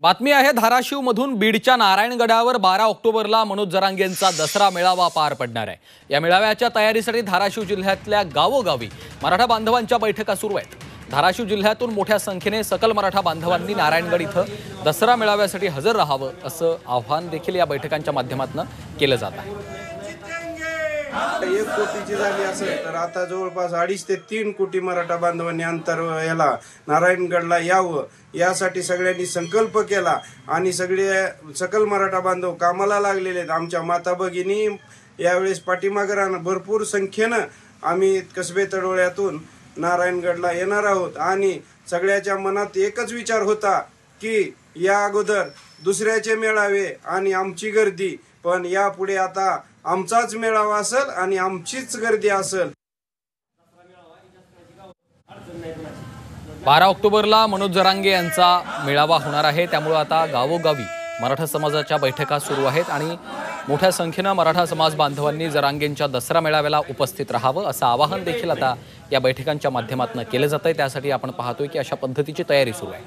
बातमी आहे धाराशिवमधून बीडच्या नारायणगडावर 12 ऑक्टोबरला मनोज जरांगेंचा दसरा मेळावा पार पडणार आहे। या मेळाव्याच्या तयारीसाठी धाराशिव जिल्ह्यातल्या गावोगावी मराठा बांधवांच्या बैठका सुरू आहेत। धाराशिव जिल्ह्यातून मोठ्या संख्येने सकल मराठा बांधवांनी नारायणगड इथं दसरा मेळाव्यासाठी हजर राहावं असं आवाहन देखील या बैठकांच्या माध्यमातून केलं जात आहे। 1 कोटीची झाली असेल तर आता जवळपास 2.5 ते 3 कोटी मराठा बांधवांनी याला नारायणगडला यावं यासाठी सगळ्यांनी संकल्प केला आणि सगळे सकल मराठा बांधव कामाला लागलेले आहेत। आमच्या माता भगिनी यावेळेस पाठीमागे भरपूर संख्येनं आम्ही कसबे तडोळ्यातून नारायणगडला येणार आहोत आणि सगळ्याच्या मनात एकच विचार होता की या अगोदर दुसऱ्याचे मेळावे आणि आमची गर्दी, पण यापुढे आता आमचाच मेळावा असेल आणि आमचीच गर्दी असेल। 12 ऑक्टोबरला मनोज जरांगे यांचा मेळावा होणार आहे, त्यामुळे आता गावोगावी मराठा समाजाच्या बैठका सुरू आहेत आणि मोठ्या संख्येने मराठा समाज बांधवांनी जरांगेंच्या दसरा मेळाव्याला उपस्थित राहावं असं आवाहन देखील आता या बैठकांच्या माध्यमातून केलं जातंय। त्यासाठी आपण पाहतोय की अशा पद्धतीची तयारी सुरू आहे।